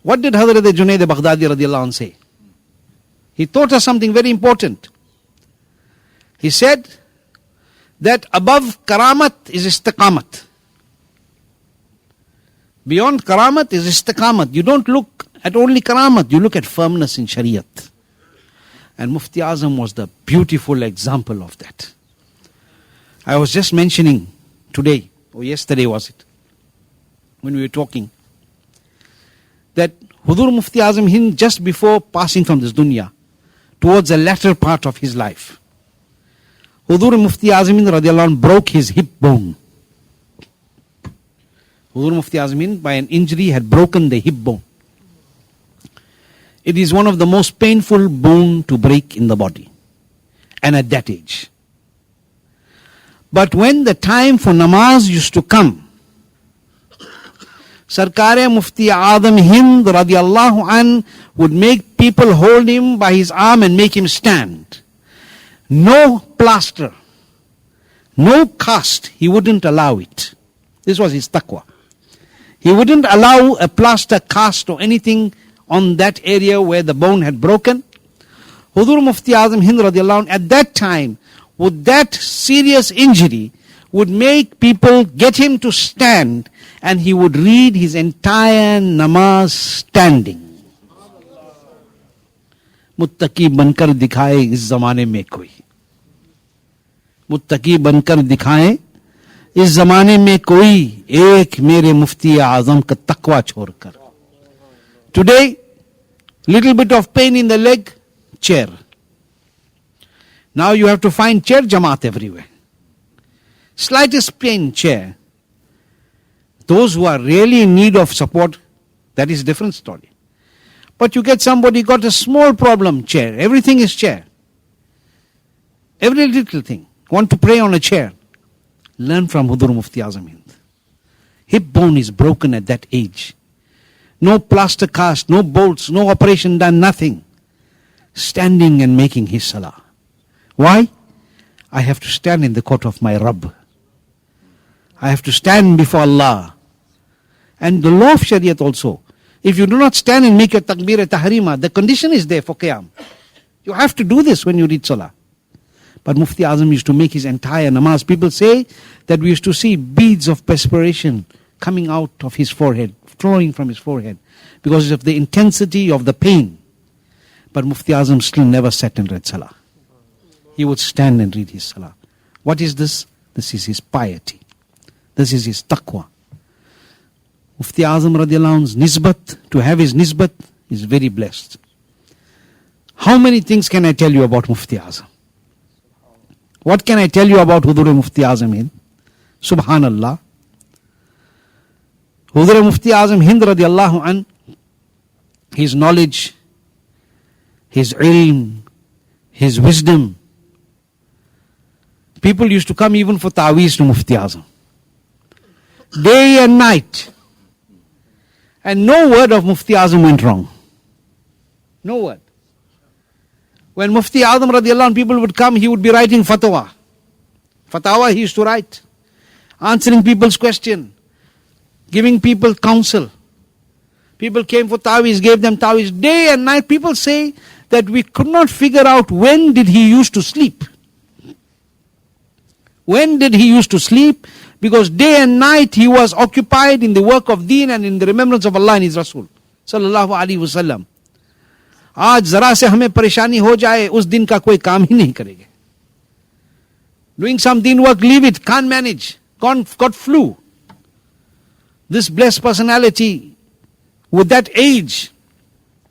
What did Hazrat Junaid Baghdadi radiallahu anh say? He taught us something very important. He said that above karamat is istiqamat. Beyond karamat is istiqamat. You don't look at only karamat, you look at firmness in Shariat. And Mufti Azam was the beautiful example of that. I was just mentioning today, or yesterday was it, when we were talking, that Hudur Mufti Azam Hind, just before passing from this dunya, towards the latter part of his life, Hudur Mufti Azam Hind radiallahu anh broke his hip bone. Hudur Mufti Azam Hind, by an injury, had broken the hip bone. It is one of the most painful bone to break in the body, and at that age. But when the time for namaz used to come, Sarkar Mufti Azam Hind radiallahu an would make people hold him by his arm and make him stand. No plaster, no cast, he wouldn't allow it. This was his taqwa. He wouldn't allow a plaster cast or anything on that area where the bone had broken. Hudur Mufti Azam Hind radiallahu anh, at that time, with that serious injury, would make people get him to stand, and he would read his entire namaz standing. Muttaqi बनकर दिखाए इस जमाने में कोई, मुत्तकी बनकर दिखाए इस जमाने में कोई, एक मेरे मुफ्ती आजम का तकवा छोड़कर. Today, little bit of pain in the leg, chair. Now you have to find chair jamaat everywhere. Slightest pain, chair. Those who are really in need of support, that is a different story. But you get somebody got a small problem, chair. Everything is chair. Every little thing. Want to pray on a chair. Learn from Hudur Mufti Azam Hind. Hip bone is broken at that age. No plaster cast, no bolts, no operation done, nothing. Standing and making his salah. Why? I have to stand in the court of my Rabb. I have to stand before Allah. And the law of Shariat also. If you do not stand and make your takbir tahrima, the condition is there for qiyam. You have to do this when you read salah. But Mufti Azam used to make his entire namaz. People say that we used to see beads of perspiration coming out of his forehead, flowing from his forehead, because of the intensity of the pain. But Mufti Azam still never sat and read salah. He would stand and read his salah. What is this? This is his piety. This is his taqwa. Mufti Azam radiallahu anhu's nisbat, to have his nisbat, is very blessed. How many things can I tell you about Mufti Azam? What can I tell you about Hudur Mufti Azam Hind? Subhanallah. Hudur Mufti Azam Hind radiallahu anh, his knowledge, his ilm, his wisdom. People used to come even for ta'weez to Mufti Azam. Day and night. And no word of Mufti Azam went wrong. No word. When Mufti Azam radiallahu anh, people would come, he would be writing fatwa. Fatwa he used to write. Answering people's question. Giving people counsel. People came for ta'weez, gave them ta'weez. Day and night, people say that we could not figure out when did he used to sleep. When did he used to sleep? Because day and night he was occupied in the work of deen and in the remembrance of Allah and His Rasul sallallahu alaihi wasallam. आज जरा से हमें परेशानी हो जाए, उस दिन का कोई काम ही नहीं करेंगे. Doing some deen work, leave it, can't manage, got flu. This blessed personality with that age,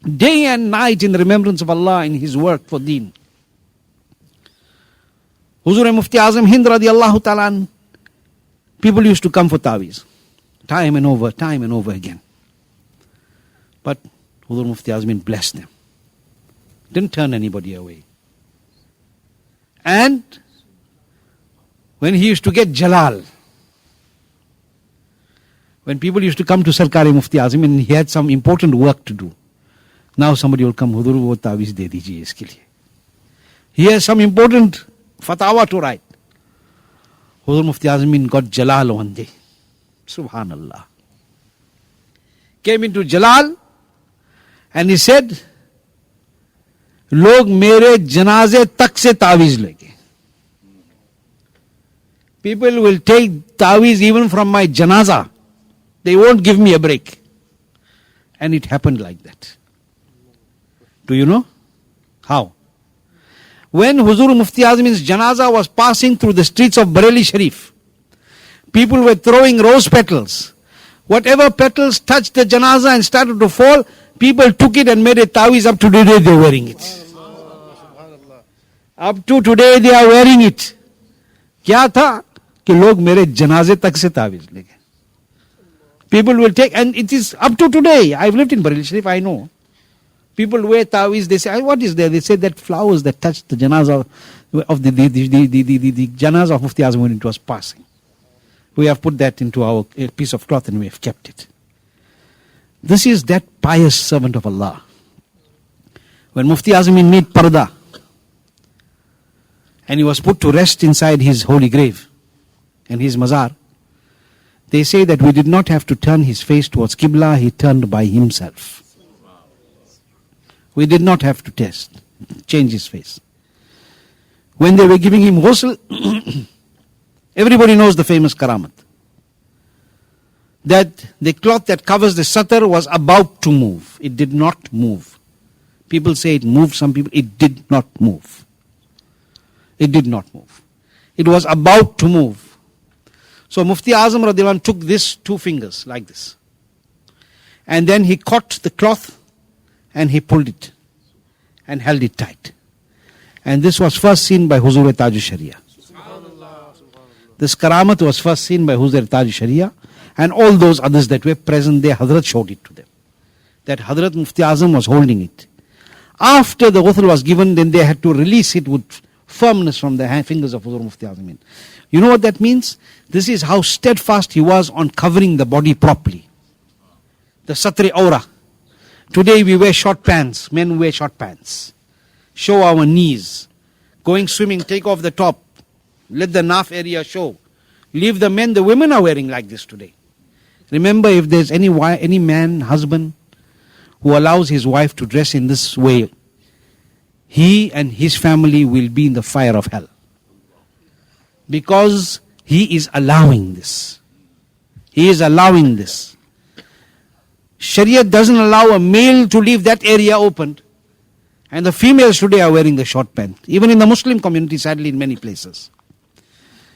day and night in the remembrance of Allah in his work for deen. Huzur Mufti Azam Hind radiallahu ta'ala, people used to come for ta'weez. Time and over again. But Huzur Mufti Azam Hind blessed them. Didn't turn anybody away. And when he used to get jalal, when people used to come to Sarkar Mufti Azam and he had some important work to do, now somebody will come, Huzur wo ta'weez de dijiye iske liye. He has some important fatwa to write. Huzur Mufti Azam Hind got jalal one day. Subhanallah. Came into jalal And he said, Log mere janaze tak se tawiz lege. People will take tawiz even from my janaza. They won't give me a break. And it happened like that. Do you know? How? When Huzur Mufti Azam's janaza was passing through the streets of Bareilly Sharif, people were throwing rose petals. Whatever petals touched the janaza and started to fall, people took it and made a tawiz. Up to today they are wearing it. Up to today they are wearing it. Kya tha? Ki log mere janaze tak se tawiz lege. People will take, and it is up to today. I've lived in Bareilly Sharif, I know. People wear tawiz, they say, what is there? They say that flowers that touched the janaza of the janaza of Mufti Azam when it was passing. We have put that into our piece of cloth and we have kept it. This is that pious servant of Allah. When Mufti Azam made parda and he was put to rest inside his holy grave and his mazar, they say that we did not have to turn his face towards Qibla, he turned by himself. We did not have to change his face. When they were giving him ghusl, everybody knows the famous karamat. That the cloth that covers the satar was about to move. It did not move. People say it moved, some people, it did not move. It did not move. It was about to move. So Mufti Azam radiallahu anh took this 2 fingers like this. And then he caught the cloth and he pulled it and held it tight. And this was first seen by Huzur Taj Sharia. This karamat was first seen by Huzur Taj Sharia, and all those others that were present there, Hazrat showed it to them. That Hazrat Mufti Azam was holding it. After the ghusl was given, then they had to release it with firmness from the fingers of Huzur Mufti Azam. You know what that means? This is how steadfast he was on covering the body properly. The satri aura. Today we wear short pants. Men wear short pants. Show our knees. Going swimming, take off the top. Let the naf area show. Leave the men. The women are wearing like this today. Remember, if there's any man, husband, who allows his wife to dress in this way, he and his family will be in the fire of hell. Because he is allowing this. He is allowing this. Sharia doesn't allow a male to leave that area open. And the females today are wearing the short pant. Even in the Muslim community, sadly, in many places.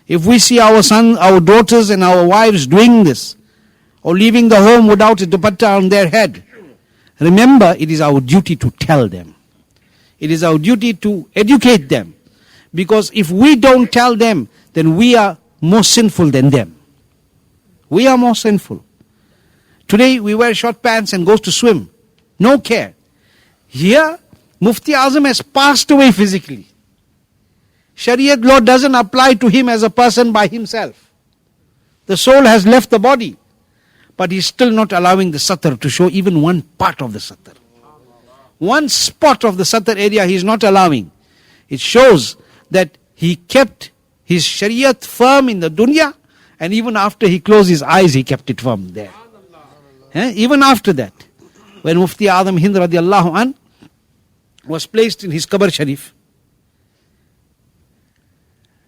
If we see our sons, our daughters and our wives doing this, or leaving the home without a dupatta on their head, remember, it is our duty to tell them. It is our duty to educate them. Because if we don't tell them, then we are more sinful than them. We are more sinful. Today we wear short pants and goes to swim. No care. Here, Mufti Azam has passed away physically. Shariat law doesn't apply to him as a person by himself. The soul has left the body. But he's still not allowing the satar to show even one part of the satar. One spot of the satar area he is not allowing. It shows that he kept his shariat firm in the dunya, and even after he closed his eyes, he kept it firm there. Even after that, when Mufti Azam Hind radiallahu anh was placed in his Qabr Sharif,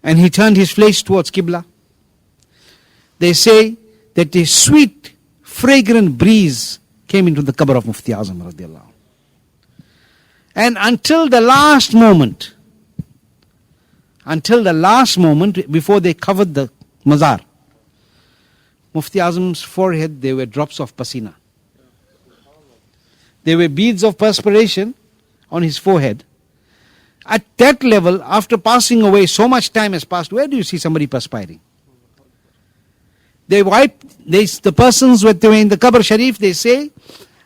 and he turned his face towards Qibla, they say that a sweet, fragrant breeze came into the Qabr of Mufti Azam radiallahu anh. And until the last moment before they covered the mazar, Mufti Azam's forehead, there were drops of pasina. There were beads of perspiration on his forehead. At that level, after passing away, so much time has passed, where do you see somebody perspiring? They wiped, the persons who were in the Qabr Sharif, they say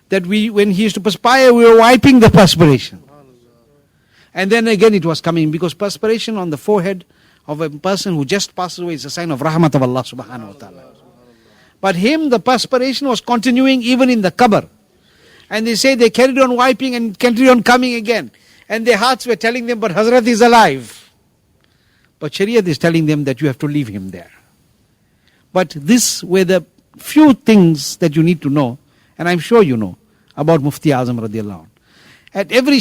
that when he used to perspire, we were wiping the perspiration. And then again it was coming, because perspiration on the forehead of a person who just passes away is a sign of rahmat of Allah subhanahu wa ta'ala. But him, the perspiration was continuing even in the Qabr. And they say they carried on wiping and carried on coming again. And their hearts were telling them, but Hazrat is alive. But Shariat is telling them that you have to leave him there. But these were the few things that you need to know. And I'm sure you know. about Mufti Azam radiallahu anhu. At every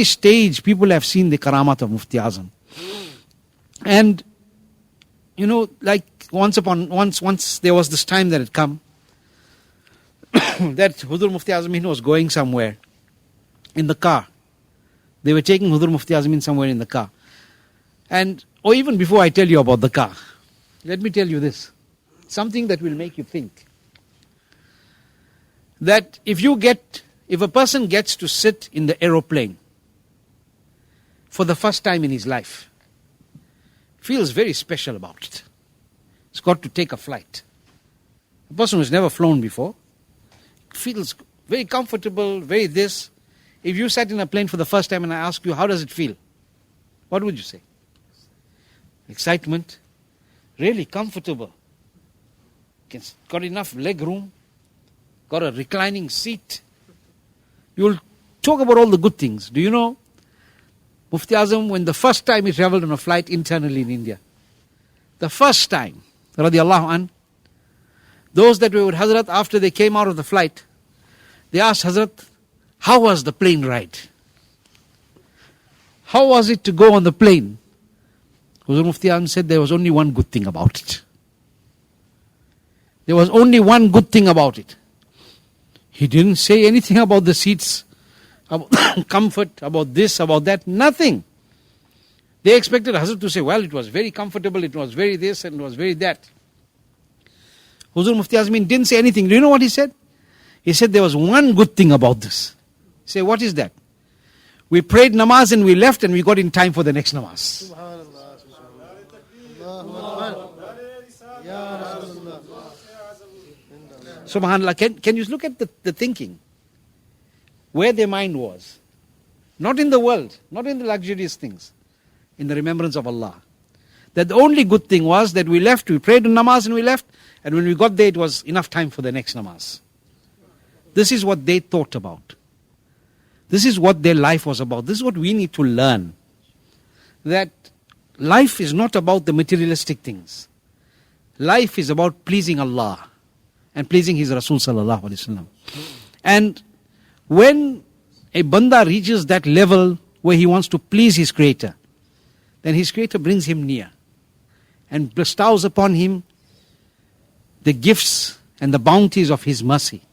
stage, people have seen the karamat of Mufti Azam. And, like once there was this time that had come, that Hudur Mufti Azam was going somewhere in the car. They were taking Hudur Mufti Azam somewhere in the car. Or even before I tell you about the car, let me tell you this. Something that will make you think. That if a person gets to sit in the aeroplane for the first time in his life, feels very special about it. He's got to take a flight. A person who's never flown before feels very comfortable, very this. If you sat in a plane for the first time and I ask you, how does it feel? What would you say? Excitement. Really comfortable. Got enough leg room. Got a reclining seat. You'll talk about all the good things. Do you know, Mufti Azam, when the first time he traveled on a flight internally in India, the first time, radiallahu anhu, those that were with Hazrat, after they came out of the flight, they asked Hazrat, how was the plane ride? How was it to go on the plane? Huzur Mufti Azam said there was only one good thing about it. There was only one good thing about it. He didn't say anything about the seats, about comfort, about this, about that, nothing. They expected Hazrat to say, well, it was very comfortable, it was very this, and it was very that. Huzur Mufti Azam didn't say anything. Do you know what he said? He said there was one good thing about this. He said, what is that? We prayed namaz and we left and we got in time for the next namaz. SubhanAllah, can you look at the thinking? Where their mind was. Not in the world, not in the luxurious things. In the remembrance of Allah. That the only good thing was that we left, we prayed in namaz and we left. And when we got there, it was enough time for the next namaz. This is what they thought about. This is what their life was about. This is what we need to learn. That life is not about the materialistic things. Life is about pleasing Allah and pleasing His Rasul sallallahu alaihi wasallam. And when a banda reaches that level where he wants to please his Creator, then his Creator brings him near and bestows upon him the gifts and the bounties of His mercy.